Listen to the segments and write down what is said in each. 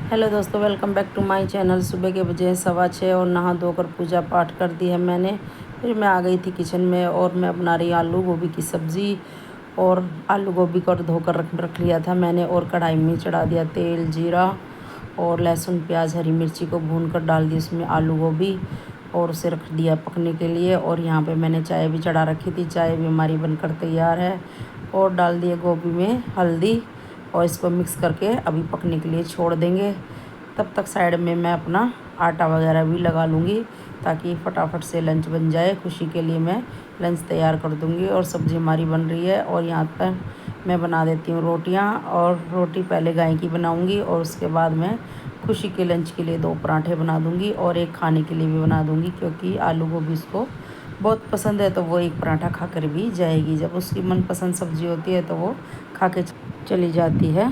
Hello दोस्तों, welcome back to my channel. सुबह के बजे 6:15 और नहा धोकर पूजा पाठ कर दी है मैंने। फिर मैं आ गई थी किचन में और मैं बना रही आलू गोभी की सब्ज़ी। और आलू गोभी को धोकर रख लिया था मैंने और कढ़ाई में चढ़ा दिया तेल, जीरा और लहसुन, प्याज, हरी मिर्ची को भून कर डाल दी उसमें आलू गोभी और उसे रख दिया पकने के लिए। और यहाँ पे मैंने चाय भी चढ़ा रखी थी, चाय भी हमारी बनकर तैयार है। और डाल दिए गोभी में हल्दी और इसको मिक्स करके अभी पकने के लिए छोड़ देंगे। तब तक साइड में मैं अपना आटा वगैरह भी लगा लूँगी ताकि फटाफट से लंच बन जाए। खुशी के लिए मैं लंच तैयार कर दूँगी और सब्ज़ी हमारी बन रही है। और यहाँ पर मैं बना देती हूँ रोटियाँ। और रोटी पहले गाय की बनाऊँगी और उसके बाद मैं खुशी के लंच के लिए 2 पराठे बना दूँगी और एक खाने के लिए भी बना दूँगी, क्योंकि आलू गोभी उसको बहुत पसंद है। तो वो एक पराठा खाकर भी जाएगी। जब उसकी मनपसंद सब्ज़ी होती है तो वो खा के चली जाती है।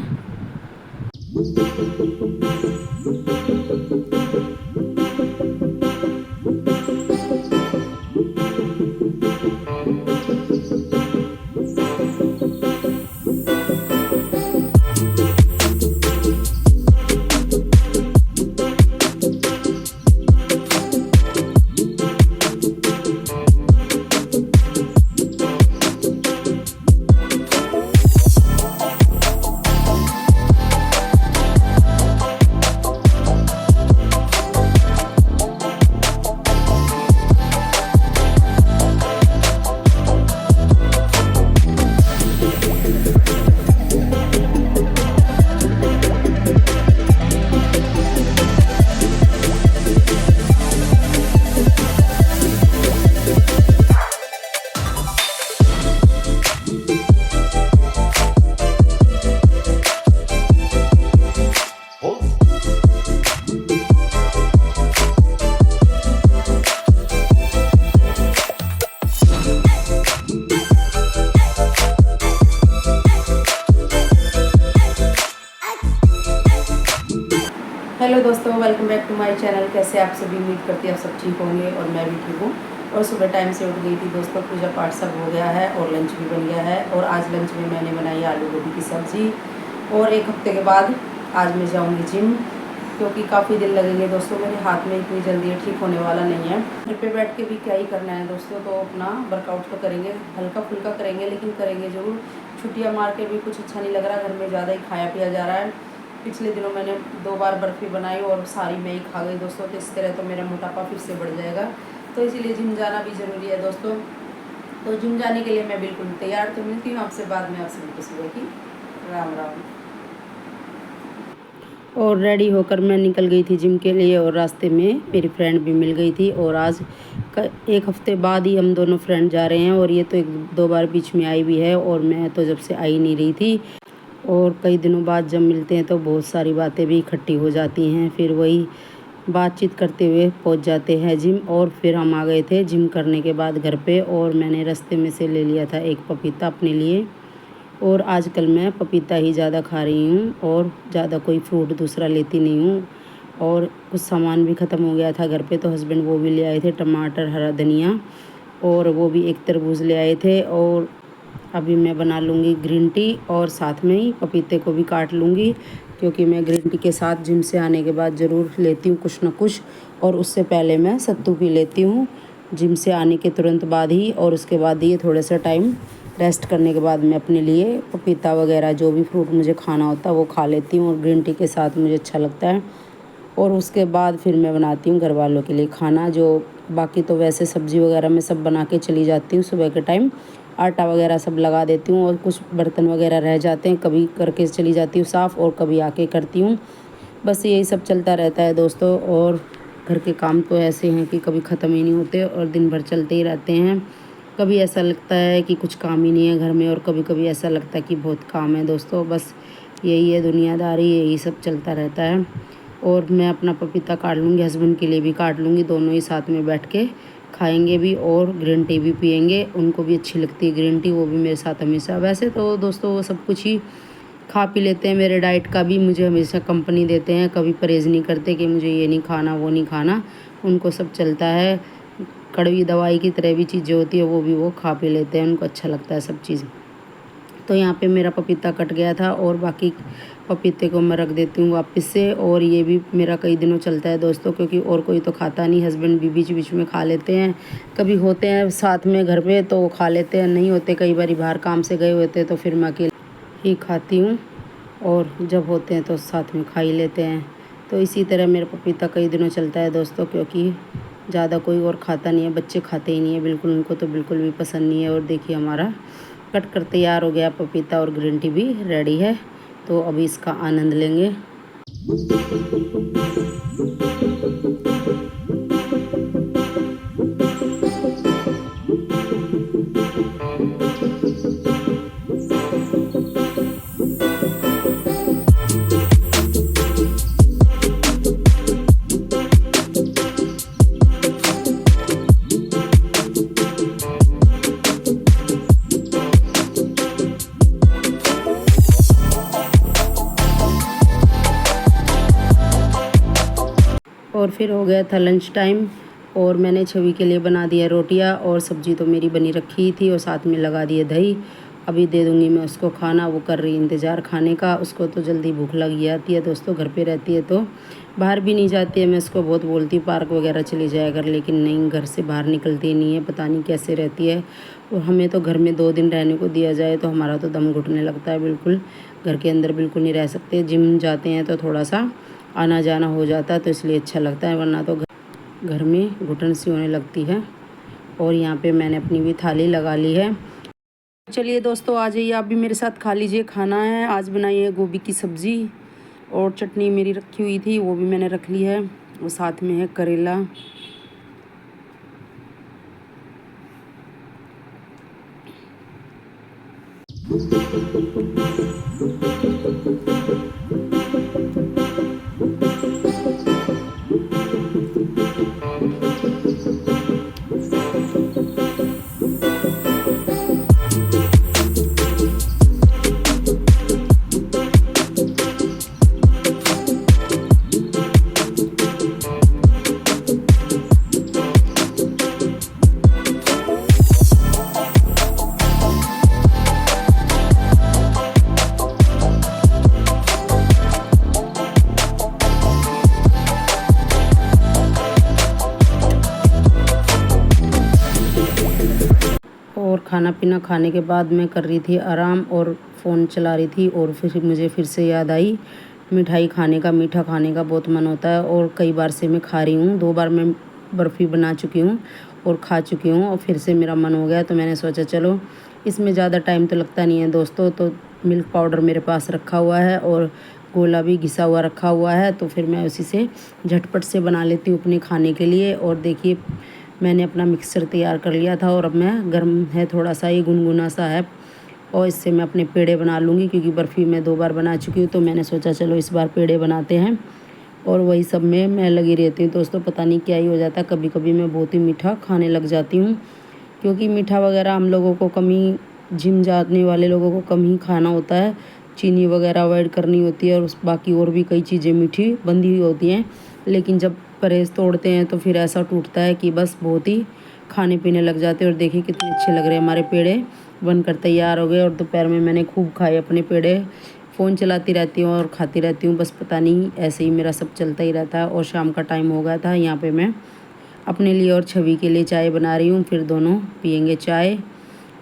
हेलो दोस्तों, welcome back to my channel. कैसे आप सभी? उम्मीद करती है आप सब ठीक होंगे और मैं भी ठीक हूँ। और सुबह टाइम से उठ गई थी दोस्तों, पूजा पाठ सब हो गया है और लंच भी बन गया है। और आज लंच में मैंने बनाई आलू गोभी की सब्ज़ी। और एक हफ्ते के बाद आज मैं जाऊँगी जिम, क्योंकि काफ़ी दिन लगेंगे दोस्तों। मेरे हाथ में इतनी जल्दी ठीक होने वाला नहीं है। घर पे बैठ के भी क्या ही करना है दोस्तों, तो अपना वर्कआउट तो करेंगे, हल्का फुल्का करेंगे, लेकिन करेंगे ज़रूर। छुट्टियाँ मार के भी कुछ अच्छा नहीं लग रहा, घर में ज़्यादा ही खाया पिया जा रहा है। पिछले दिनों मैंने 2 बार बर्फ़ी बनाई और सारी मैं ही खा गई दोस्तों। तो इस तरह तो मेरा मोटापा फिर से बढ़ जाएगा, तो इसीलिए जिम जाना भी ज़रूरी है दोस्तों। तो जिम जाने के लिए मैं बिल्कुल तैयार। तो मिलती हूँ आपसे बाद में। आप सभी को सुबह की राम राम। और रेडी होकर मैं निकल गई थी जिम के लिए और रास्ते में मेरी फ्रेंड भी मिल गई थी। और आज एक हफ्ते बाद ही हम दोनों फ्रेंड जा रहे हैं। और ये तो 1-2 बार बीच में आई भी है और मैं तो जब से आई नहीं रही थी। और कई दिनों बाद जब मिलते हैं तो बहुत सारी बातें भी इकट्ठी हो जाती हैं। फिर वही बातचीत करते हुए पहुंच जाते हैं जिम। और फिर हम आ गए थे जिम करने के बाद घर पे। और मैंने रास्ते में से ले लिया था एक पपीता अपने लिए। और आजकल मैं पपीता ही ज़्यादा खा रही हूँ और ज़्यादा कोई फ्रूट दूसरा लेती नहीं हूँ। और कुछ सामान भी ख़त्म हो गया था घर पे, तो हस्बैंड वो भी ले आए थे, टमाटर, हरा धनिया, और वो भी एक तरबूज ले आए थे। और अभी मैं बना लूँगी ग्रीन टी और साथ में ही पपीते को भी काट लूँगी, क्योंकि मैं ग्रीन टी के साथ जिम से आने के बाद ज़रूर लेती हूँ कुछ ना कुछ। और उससे पहले मैं सत्तू पी लेती हूँ जिम से आने के तुरंत बाद ही। और उसके बाद ये थोड़ा सा टाइम रेस्ट करने के बाद मैं अपने लिए पपीता वगैरह जो भी फ्रूट मुझे खाना होता है वो खा लेती हूँ। और ग्रीन टी के साथ मुझे अच्छा लगता है। और उसके बाद फिर मैं बनाती हूँ घर वालों के लिए खाना। जो बाकी तो वैसे सब्ज़ी वगैरह मैं सब बना के चली जाती हूँ सुबह के टाइम, आटा वगैरह सब लगा देती हूँ। और कुछ बर्तन वगैरह रह जाते हैं, कभी करके चली जाती हूँ साफ़ और कभी आके करती हूँ। बस यही सब चलता रहता है दोस्तों। और घर के काम तो ऐसे हैं कि कभी ख़त्म ही नहीं होते और दिन भर चलते ही रहते हैं। कभी ऐसा लगता है कि कुछ काम ही नहीं है घर में और कभी कभी ऐसा लगता है कि बहुत काम है दोस्तों। बस यही है दुनियादारी, यही सब चलता रहता है। और मैं अपना पपीता काट लूँगी, हस्बैंड के लिए भी काट लूँगी, दोनों ही साथ में बैठ के खाएंगे भी और ग्रीन टी भी पियेंगे। उनको भी अच्छी लगती है ग्रीन टी, वो भी मेरे साथ हमेशा। वैसे तो दोस्तों वो सब कुछ ही खा पी लेते हैं, मेरे डाइट का भी मुझे हमेशा कंपनी देते हैं, कभी परहेज़ नहीं करते कि मुझे ये नहीं खाना वो नहीं खाना। उनको सब चलता है, कड़वी दवाई की तरह भी चीज़ें होती है वो भी वो खा पी लेते हैं, उनको अच्छा लगता है सब चीज़। तो यहाँ पे मेरा पपीता कट गया था और बाकी पपीते को मैं रख देती हूँ वापस से। और ये भी मेरा कई दिनों चलता है दोस्तों, क्योंकि और कोई तो खाता नहीं। हस्बैंड भी बीच बीच में खा लेते हैं, कभी होते हैं साथ में घर पे तो खा लेते हैं, नहीं होते कई बार बाहर काम से गए होते हैं तो फिर मैं अकेले ही खाती हूँ, और जब होते हैं तो साथ में खा ही लेते हैं। तो इसी तरह मेरा पपीता कई दिनों चलता है दोस्तों, क्योंकि ज़्यादा कोई और खाता नहीं है, बच्चे खाते ही नहीं है बिल्कुल, उनको तो बिल्कुल भी पसंद नहीं है। और देखिए हमारा कट कर तैयार हो गया पपीता, और ग्रीन टी भी रेडी है। तो अभी इसका आनंद लेंगे। और फिर हो गया था लंच टाइम, और मैंने छवि के लिए बना दिया रोटियां, और सब्ज़ी तो मेरी बनी रखी थी, और साथ में लगा दिए दही। अभी दे दूँगी मैं उसको खाना, वो कर रही इंतज़ार खाने का। उसको तो जल्दी भूख लग जाती है दोस्तों, घर पे रहती है तो बाहर भी नहीं जाती है। मैं उसको बहुत बोलती हूँ पार्क वगैरह चली जाया कर, लेकिन नहीं, घर से बाहर निकलती नहीं है, पता नहीं कैसे रहती है। और हमें तो घर में 2 दिन रहने को दिया जाए तो हमारा तो दम घुटने लगता है बिल्कुल, घर के अंदर बिल्कुल नहीं रह सकते। जिम जाते हैं तो थोड़ा सा आना जाना हो जाता है तो इसलिए अच्छा लगता है, वरना तो घर में घुटन सी होने लगती है। और यहाँ पे मैंने अपनी भी थाली लगा ली है। चलिए दोस्तों, आ जाइए आप भी मेरे साथ खा लीजिए। खाना है आज बनाई है गोभी की सब्ज़ी, और चटनी मेरी रखी हुई थी वो भी मैंने रख ली है, और साथ में है करेला। और खाना पीना खाने के बाद मैं कर रही थी आराम और फ़ोन चला रही थी, और फिर मुझे फिर से याद आई मिठाई खाने का। मीठा खाने का बहुत मन होता है, और कई बार से मैं खा रही हूँ। 2 बार मैं बर्फ़ी बना चुकी हूँ और खा चुकी हूँ, और फिर से मेरा मन हो गया तो मैंने सोचा चलो इसमें ज़्यादा टाइम तो लगता नहीं है दोस्तों। तो मिल्क पाउडर मेरे पास रखा हुआ है, और गोला भी घिसा हुआ रखा हुआ है, तो फिर मैं उसी से झटपट से बना लेती हूँ अपने खाने के लिए। और देखिए मैंने अपना मिक्सचर तैयार कर लिया था, और अब मैं गर्म है थोड़ा सा, ये गुनगुना सा है, और इससे मैं अपने पेड़े बना लूँगी, क्योंकि बर्फ़ी मैं 2 बार बना चुकी हूँ। तो मैंने सोचा चलो इस बार पेड़े बनाते हैं, और वही सब में मैं लगी रहती हूँ दोस्तों। पता नहीं क्या ही हो जाता है, कभी कभी मैं बहुत ही मीठा खाने लग जाती हूँ, क्योंकि मीठा वगैरह हम लोगों को कम ही, जिम जाने वाले लोगों को कम ही खाना होता है, चीनी वगैरह अवॉइड करनी होती है, और बाकी और भी कई चीज़ें मीठी बंधी हुई होती हैं। लेकिन जब परहेज़ तोड़ते हैं तो फिर ऐसा टूटता है कि बस बहुत ही खाने पीने लग जाते हैं। और देखिए कितने अच्छे लग रहे हैं हमारे पेड़े, बनकर तैयार हो गए। और दोपहर में मैंने खूब खाए अपने पेड़े। फ़ोन चलाती रहती हूँ और खाती रहती हूँ, बस पता नहीं ऐसे ही मेरा सब चलता ही रहता है। और शाम का टाइम हो गया था, यहाँ पे मैं अपने लिए और छवि के लिए चाय बना रही हूँ, फिर दोनों पियेंगे चाय,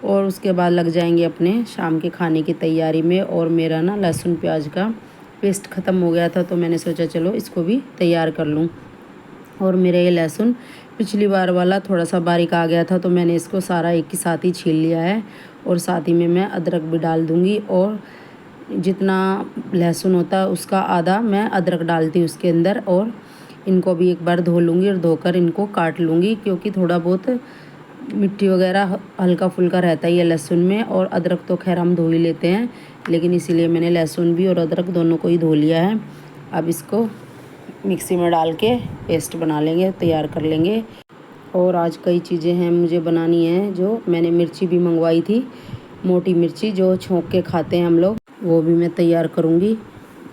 और उसके बाद लग जाएंगे अपने शाम के खाने की तैयारी में। और मेरा ना लहसुन प्याज का पेस्ट ख़त्म हो गया था, तो मैंने सोचा चलो इसको भी तैयार कर लूँ। और मेरा ये लहसुन पिछली बार वाला थोड़ा सा बारीक आ गया था, तो मैंने इसको सारा एक ही साथ ही छील लिया है। और साथ ही में मैं अदरक भी डाल दूँगी, और जितना लहसुन होता है उसका आधा मैं अदरक डालती हूँ उसके अंदर। और इनको भी एक बार धो लूँगी, और धोकर इनको काट लूँगी, क्योंकि थोड़ा बहुत मिट्टी वगैरह हल्का फुल्का रहता ही है लहसुन में। और अदरक तो खैर हम धो ही लेते हैं, लेकिन इसीलिए मैंने लहसुन भी और अदरक दोनों को ही धो लिया है। अब इसको मिक्सी में डाल के पेस्ट बना लेंगे, तैयार कर लेंगे। और आज कई चीज़ें हैं मुझे बनानी है, जो मैंने मिर्ची भी मंगवाई थी, मोटी मिर्ची जो छोंक के खाते हैं हम लोग, वो भी मैं तैयार करूँगी।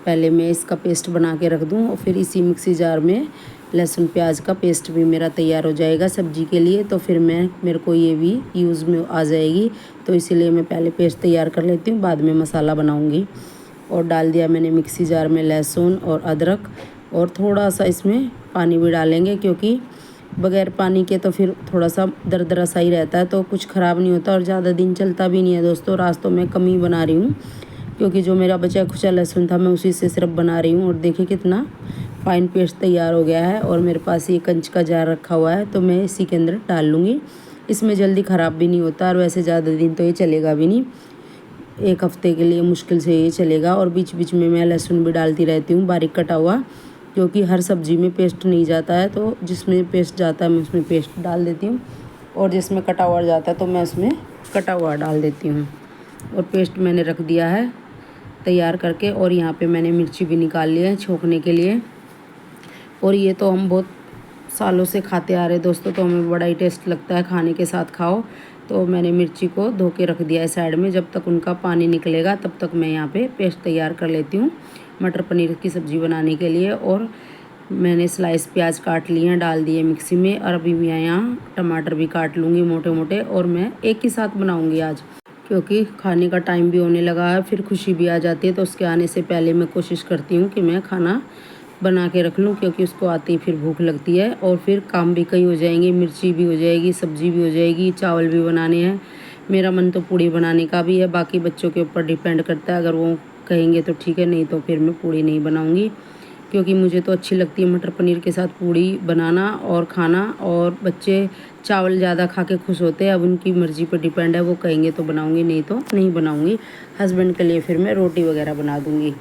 पहले मैं इसका पेस्ट बना के रख दूँ, और फिर इसी मिक्सी जार में लहसुन प्याज का पेस्ट भी मेरा तैयार हो जाएगा सब्जी के लिए। तो फिर मेरे को ये भी यूज़ में आ जाएगी, तो इसीलिए मैं पहले पेस्ट तैयार कर लेती हूँ, बाद में मसाला बनाऊँगी। और डाल दिया मैंने मिक्सी जार में लहसुन और अदरक, और थोड़ा सा इसमें पानी भी डालेंगे, क्योंकि बग़ैर पानी के तो फिर थोड़ा सा दरदरा सा ही रहता है, तो कुछ ख़राब नहीं होता और ज़्यादा दिन चलता भी नहीं है दोस्तों। आज तो मैं कम ही बना रही हूँ, क्योंकि जो मेरा बचा खुचा लहसुन था मैं उसी से सिर्फ बना रही हूँ। और देखिए कितना फाइन पेस्ट तैयार हो गया है। और मेरे पास ये कंच का जार रखा हुआ है, तो मैं इसी के अंदर डाल लूँगी। इसमें जल्दी ख़राब भी नहीं होता, और वैसे ज़्यादा दिन तो ये चलेगा भी नहीं, 1 हफ़्ते के लिए मुश्किल से ये चलेगा। और बीच बीच में मैं लहसुन भी डालती रहती हूँ, बारीक कटा हुआ, क्योंकि हर सब्ज़ी में पेस्ट नहीं जाता है, तो जिसमें पेस्ट जाता है मैं उसमें पेस्ट डाल देती हूँ, और जिसमें कटा हुआ जाता है तो मैं उसमें कटा हुआ डाल देती हूँ। और पेस्ट मैंने रख दिया है तैयार करके। और यहाँ पे मैंने मिर्ची भी निकाल ली है छोंकने के लिए। और ये तो हम बहुत सालों से खाते आ रहे दोस्तों, तो हमें बड़ा ही टेस्ट लगता है, खाने के साथ खाओ। तो मैंने मिर्ची को धो के रख दिया है साइड में, जब तक उनका पानी निकलेगा तब तक मैं यहाँ पे पेस्ट तैयार कर लेती हूँ मटर पनीर की सब्ज़ी बनाने के लिए। और मैंने स्लाइस प्याज काट लिए हैं, डाल दिए मिक्सी में। और अभी मैं यहाँ टमाटर भी काट लूँगी मोटे मोटे, और मैं एक ही साथ बनाऊँगी आज, क्योंकि खाने का टाइम भी होने लगा है, फिर खुशी भी आ जाती है। तो उसके आने से पहले मैं कोशिश करती हूँ कि मैं खाना बना के रख लूँ, क्योंकि उसको आते ही फिर भूख लगती है, और फिर काम भी कई हो जाएंगे, मिर्ची भी हो जाएगी, सब्ज़ी भी हो जाएगी, चावल भी बनाने हैं। मेरा मन तो पूड़ी बनाने का भी है, बाकी बच्चों के ऊपर डिपेंड करता है, अगर वो कहेंगे तो ठीक है, नहीं तो फिर मैं पूड़ी नहीं बनाऊँगी। क्योंकि मुझे तो अच्छी लगती है मटर पनीर के साथ पूड़ी बनाना और खाना। और बच्चे चावल ज़्यादा खा के खुश होते हैं, अब उनकी मर्ज़ी पर डिपेंड है, वो कहेंगे तो बनाऊँगी, नहीं तो नहीं बनाऊँगी। हस्बैंड के लिए फिर मैं रोटी वगैरह बना दूँगी।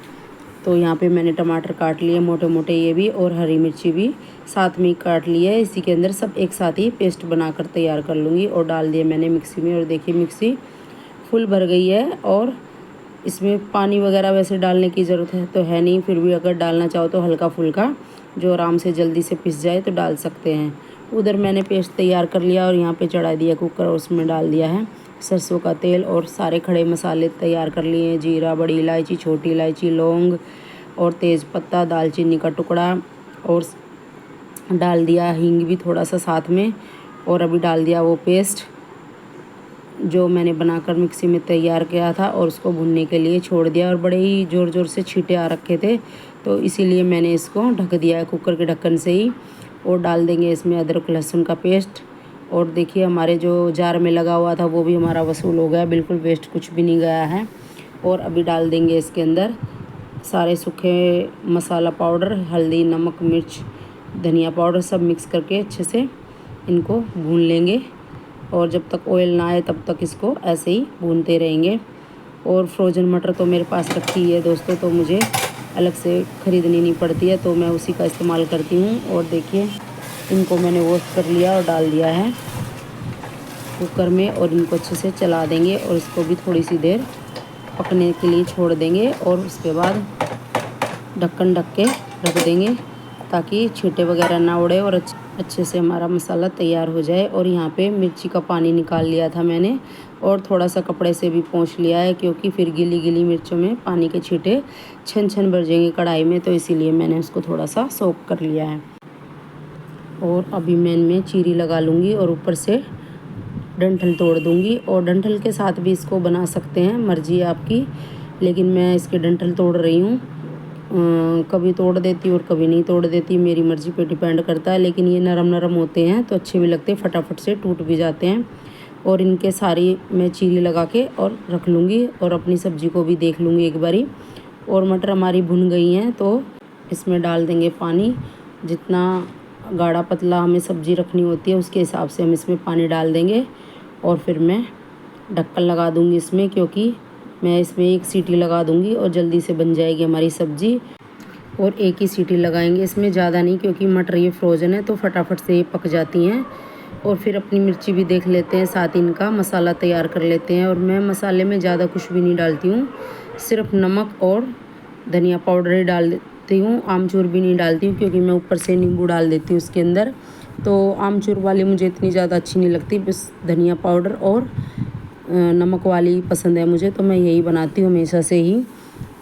तो यहाँ पे मैंने टमाटर काट लिए मोटे मोटे ये भी, और हरी मिर्ची भी साथ में काट ली है। इसी के अंदर सब एक साथ ही पेस्ट बनाकर तैयार कर लूँगी। और डाल दिए मैंने मिक्सी में, और देखिए मिक्सी फुल भर गई है। और इसमें पानी वगैरह वैसे डालने की ज़रूरत है तो है नहीं, फिर भी अगर डालना चाहो तो हल्का फुल्का, जो आराम से जल्दी से पिस जाए, तो डाल सकते हैं। उधर मैंने पेस्ट तैयार कर लिया, और यहाँ पे चढ़ा दिया कुकर, और उसमें डाल दिया है सरसों का तेल। और सारे खड़े मसाले तैयार कर लिए हैं, जीरा, बड़ी इलायची, छोटी इलायची, लौंग और तेज़ पत्ता, दालचीनी का टुकड़ा, और डाल दिया हींग भी थोड़ा सा साथ में। और अभी डाल दिया वो पेस्ट जो मैंने बनाकर मिक्सी में तैयार किया था, और उसको भुनने के लिए छोड़ दिया। और बड़े ही ज़ोर ज़ोर से छींटे आ रखे थे, तो इसीलिए मैंने इसको ढक दिया है कुकर के ढक्कन से ही। और डाल देंगे इसमें अदरक लहसुन का पेस्ट। और देखिए हमारे जो जार में लगा हुआ था वो भी हमारा वसूल हो गया, बिल्कुल वेस्ट कुछ भी नहीं गया है। और अभी डाल देंगे इसके अंदर सारे सूखे मसाला पाउडर, हल्दी, नमक, मिर्च, धनिया पाउडर सब मिक्स करके अच्छे से इनको भून लेंगे। और जब तक ऑयल ना आए तब तक इसको ऐसे ही भूनते रहेंगे। और फ्रोज़न मटर तो मेरे पास रखी है दोस्तों, तो मुझे अलग से ख़रीदनी नहीं पड़ती है, तो मैं उसी का इस्तेमाल करती हूँ। और देखिए इनको मैंने वॉश कर लिया और डाल दिया है कुकर में, और इनको अच्छे से चला देंगे। और इसको भी थोड़ी सी देर पकने के लिए छोड़ देंगे, और उसके बाद ढक्कन ढक के रख देंगे, ताकि छींटे वगैरह ना उड़े और अच्छे से हमारा मसाला तैयार हो जाए। और यहाँ पे मिर्ची का पानी निकाल लिया था मैंने, और थोड़ा सा कपड़े से भी पोंछ लिया है, क्योंकि फिर गीली गीली मिर्चों में पानी के छींटे छन छन भर जाएंगे कढ़ाई में, तो इसीलिए मैंने उसको थोड़ा सा सोक कर लिया है। और अभी मैं इनमें चीरी लगा लूँगी, और ऊपर से डंठल तोड़ दूँगी। और डंठल के साथ भी इसको बना सकते हैं, मर्जी है आपकी, लेकिन मैं इसके डंठल तोड़ रही हूँ। कभी तोड़ देती और कभी नहीं तोड़ देती, मेरी मर्ज़ी पे डिपेंड करता है। लेकिन ये नरम नरम होते हैं तो अच्छे भी लगते हैं, फटाफट से टूट भी जाते हैं। और इनके सारी मैं चीरी लगा के और रख लूँगी, और अपनी सब्ज़ी को भी देख लूँगी एक बारी। और मटर हमारी भुन गई हैं, तो इसमें डाल देंगे पानी। जितना गाढ़ा पतला हमें सब्ज़ी रखनी होती है उसके हिसाब से हम इसमें पानी डाल देंगे। और फिर मैं ढक्कन लगा दूँगी इसमें, क्योंकि मैं इसमें एक सीटी लगा दूँगी और जल्दी से बन जाएगी हमारी सब्ज़ी। और एक ही सीटी लगाएंगे इसमें, ज़्यादा नहीं, क्योंकि मटर ये फ्रोज़न है तो फटाफट से ये पक जाती हैं। और फिर अपनी मिर्ची भी देख लेते हैं, साथ इनका मसाला तैयार कर लेते हैं। और मैं मसाले में ज़्यादा कुछ भी नहीं डालती हूँ, सिर्फ नमक और धनिया पाउडर ही डाल देती हूँ, आमचूर भी नहीं डालती हूँ, क्योंकि मैं ऊपर से नींबू डाल देती हूँ उसके अंदर। तो आमचूर वाली मुझे इतनी ज़्यादा अच्छी नहीं लगती, बस धनिया पाउडर और नमक वाली पसंद है मुझे, तो मैं यही बनाती हूँ हमेशा से ही।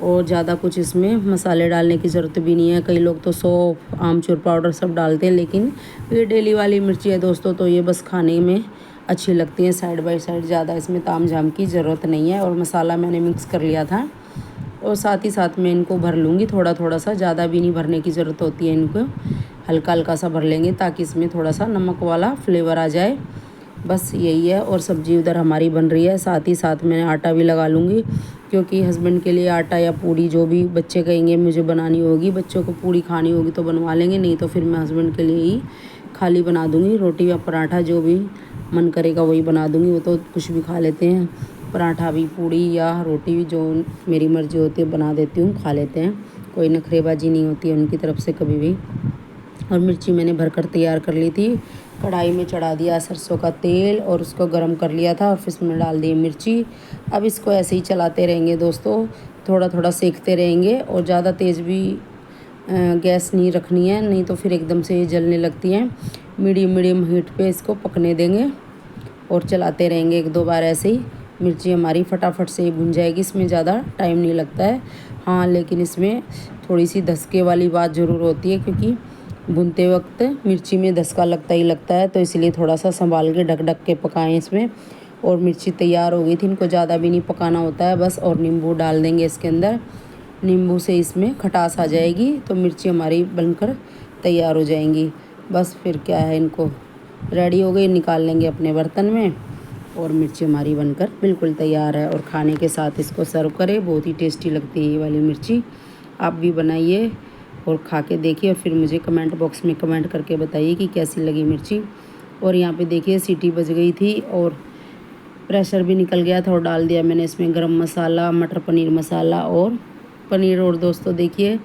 और ज़्यादा कुछ इसमें मसाले डालने की ज़रूरत भी नहीं है। कई लोग तो सौंफ, आमचूर पाउडर सब डालते हैं, लेकिन ये डेली वाली मिर्ची है दोस्तों, तो ये बस खाने में अच्छी लगती है साइड बाय साइड। ज़्यादा इसमें तामझाम की ज़रूरत नहीं है। और मसाला मैंने मिक्स कर लिया था और साथ ही साथ मैं इनको भर लूँगी थोड़ा थोड़ा सा, ज़्यादा भी नहीं भरने की ज़रूरत होती है। इनको हल्का हल्का सा भर लेंगे ताकि इसमें थोड़ा सा नमक वाला फ्लेवर आ जाए, बस यही है। और सब्ज़ी उधर हमारी बन रही है, साथ ही साथ मैं आटा भी लगा लूँगी, क्योंकि हस्बैंड के लिए आटा या पूड़ी जो भी बच्चे कहेंगे मुझे बनानी होगी। बच्चों को पूड़ी खानी होगी तो बनवा लेंगे, नहीं तो फिर मैं हस्बैंड के लिए ही खाली बना दूँगी। रोटी या पराठा जो भी मन करेगा वही बना दूँगी, वो तो कुछ भी खा लेते हैं। पराठा भी, पूड़ी या रोटी भी, जो मेरी मर्ज़ी होती है बना देती हूँ, खा लेते हैं। कोई नखरेबाजी नहीं होती है उनकी तरफ से कभी भी। और मिर्ची मैंने भरकर तैयार कर ली थी। कढ़ाई में चढ़ा दिया सरसों का तेल और उसको गर्म कर लिया था और फिर इसमें डाल दी मिर्ची। अब इसको ऐसे ही चलाते रहेंगे दोस्तों, थोड़ा थोड़ा सेकते रहेंगे। और ज़्यादा तेज़ भी गैस नहीं रखनी है, नहीं तो फिर एकदम से ये जलने लगती हैं। मीडियम मीडियम हीट पे इसको पकने देंगे और चलाते रहेंगे एक दो बार ऐसे ही। मिर्ची हमारी फटाफट से ही भुन जाएगी, इसमें ज़्यादा टाइम नहीं लगता है। हाँ, लेकिन इसमें थोड़ी सी धसके वाली बात ज़रूर होती है, क्योंकि भुनते वक्त मिर्ची में धसका लगता ही लगता है, तो इसलिए थोड़ा सा संभाल के ढक ढक के पकाएं इसमें। और मिर्ची तैयार हो गई थी, इनको ज़्यादा भी नहीं पकाना होता है बस। और नींबू डाल देंगे इसके अंदर, नींबू से इसमें खटास आ जाएगी तो मिर्ची हमारी बनकर तैयार हो जाएंगी। बस फिर क्या है, इनको रेडी हो गई, निकाल लेंगे अपने बर्तन में। और मिर्ची हमारी बनकर बिल्कुल तैयार है और खाने के साथ इसको सर्व करें। बहुत ही टेस्टी लगती है ये वाली मिर्ची। आप भी बनाइए और खा के देखिए और फिर मुझे कमेंट बॉक्स में कमेंट करके बताइए कि कैसी लगी मिर्ची। और यहाँ पे देखिए सीटी बज गई थी और प्रेशर भी निकल गया था और डाल दिया मैंने इसमें गरम मसाला, मटर पनीर मसाला और पनीर। और दोस्तों देखिए,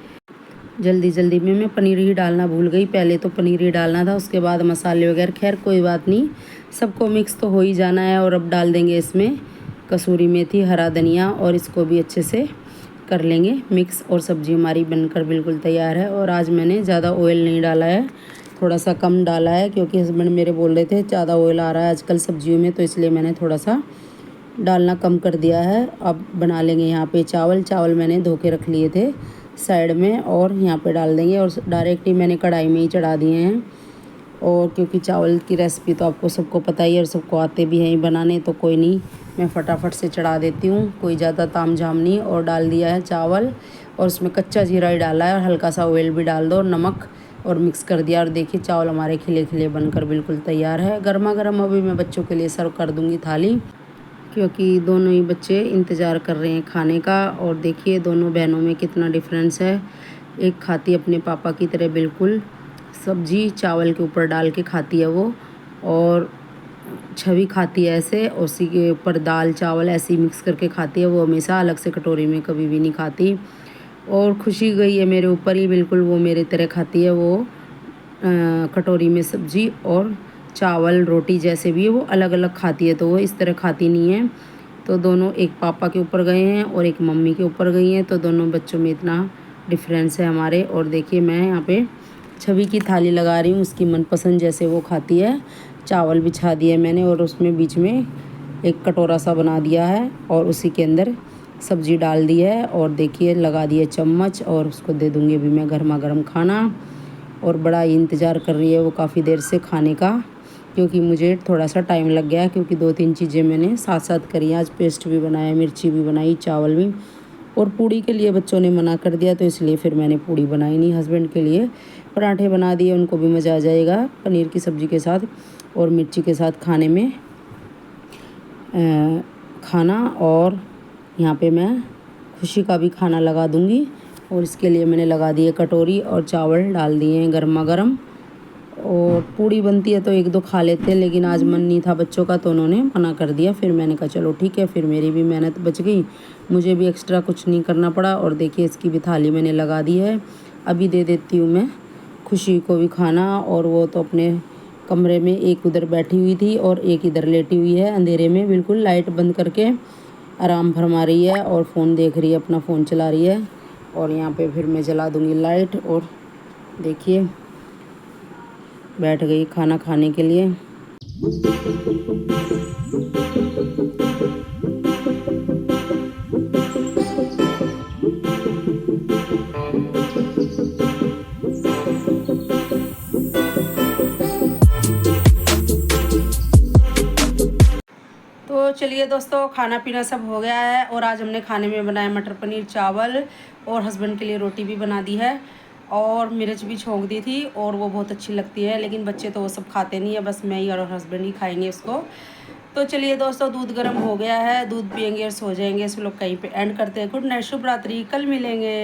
जल्दी जल्दी में मैं पनीर ही डालना भूल गई। पहले तो पनीर ही डालना था, उसके बाद मसाले वगैरह। खैर कोई बात नहीं, सबको मिक्स तो हो ही जाना है। और अब डाल देंगे इसमें कसूरी मेथी, हरा धनिया और इसको भी अच्छे से कर लेंगे मिक्स। और सब्ज़ी हमारी बनकर बिल्कुल तैयार है। और आज मैंने ज़्यादा ऑयल नहीं डाला है, थोड़ा सा कम डाला है, क्योंकि हस्बैंड मेरे बोल रहे थे ज़्यादा ऑयल आ रहा है आजकल सब्जियों में, तो इसलिए मैंने थोड़ा सा डालना कम कर दिया है। अब बना लेंगे यहाँ पे चावल मैंने धो के रख लिए थे साइड में, और यहाँ पे डाल देंगे। और डायरेक्ट ही मैंने कढ़ाई में ही चढ़ा दिए हैं। और क्योंकि चावल की रेसिपी तो आपको सबको पता ही है और सबको आते भी हैं ही बनाने, तो कोई नहीं, मैं फटाफट से चढ़ा देती हूँ, कोई ज़्यादा तामझाम नहीं। और डाल दिया है चावल और उसमें कच्चा जीरा ही डाला है और हल्का सा ऑयल भी डाल दो और नमक, और मिक्स कर दिया। और देखिए चावल हमारे खिले खिले बनकर बिल्कुल तैयार है। गर्मा गर्म अभी मैं बच्चों के लिए सर्व कर दूँगी थाली, क्योंकि दोनों ही बच्चे इंतज़ार कर रहे हैं खाने का। और देखिए दोनों बहनों में कितना डिफरेंस है। एक खाती अपने पापा की तरह बिल्कुल सब्जी चावल के ऊपर डाल के खाती है वो, और छवि खाती है ऐसे, उसी के ऊपर दाल चावल ऐसे ही मिक्स करके खाती है। वो हमेशा अलग से कटोरी में कभी भी नहीं खाती। और खुशी गई है मेरे ऊपर ही, बिल्कुल वो मेरे तरह खाती है। वो कटोरी में सब्जी और चावल रोटी जैसे भी है वो अलग अलग खाती है, तो वो इस तरह खाती नहीं है। तो दोनों एक पापा के ऊपर गए हैं और एक मम्मी के ऊपर गई हैं, तो दोनों बच्चों में इतना डिफरेंस है हमारे। और देखिए मैं यहाँ पे छवि की थाली लगा रही हूँ, उसकी मनपसंद जैसे वो खाती है। चावल बिछा दिए मैंने और उसमें बीच में एक कटोरा सा बना दिया है और उसी के अंदर सब्जी डाल दी है। और देखिए लगा दिए चम्मच, और उसको दे दूँगी अभी मैं गर्मा गर्म खाना। और बड़ा ही इंतज़ार कर रही है वो काफ़ी देर से खाने का, क्योंकि मुझे थोड़ा सा टाइम लग गया, क्योंकि 2-3 चीज़ें मैंने साथ साथ करी। आज पेस्ट भी बनाया, मिर्ची भी बनाई, चावल भी। और पूड़ी के लिए बच्चों ने मना कर दिया, तो इसलिए फिर मैंने पूड़ी बनाई नहीं। हस्बैंड के लिए पराठे बना दिए, उनको भी मज़ा आ जाएगा पनीर की सब्ज़ी के साथ और मिर्ची के साथ खाने में खाना। और यहाँ पे मैं खुशी का भी खाना लगा दूँगी, और इसके लिए मैंने लगा दिए कटोरी और चावल डाल दिए हैं गर्मा गर्म। और पूड़ी बनती है तो एक दो खा लेते हैं, लेकिन आज मन नहीं था बच्चों का तो उन्होंने मना कर दिया। फिर मैंने कहा चलो ठीक है, फिर मेरी भी मेहनत बच गई, मुझे भी एक्स्ट्रा कुछ नहीं करना पड़ा। और देखिए इसकी भी थाली मैंने लगा दी है। अभी दे देती हूँ मैं खुशी को भी खाना। और वो तो अपने कमरे में एक उधर बैठी हुई थी और एक इधर लेटी हुई है अंधेरे में, बिल्कुल लाइट बंद करके आराम फरमा रही है और फ़ोन देख रही है, अपना फ़ोन चला रही है। और यहाँ पे फिर मैं जला दूँगी लाइट। और देखिए बैठ गई खाना खाने के लिए। चलिए दोस्तों, खाना पीना सब हो गया है और आज हमने खाने में बनाया मटर पनीर चावल और हस्बैंड के लिए रोटी भी बना दी है और मिर्च भी छोंक दी थी और वो बहुत अच्छी लगती है, लेकिन बच्चे तो वो सब खाते नहीं है, बस मैं ही और हस्बैंड ही खाएंगे उसको। तो चलिए दोस्तों, दूध गर्म हो गया है, दूध पियेंगे और सो जाएंगे। इस लोग कहीं पे एंड करते हैं। गुड नाइट, शुभ रात्रि, कल मिलेंगे।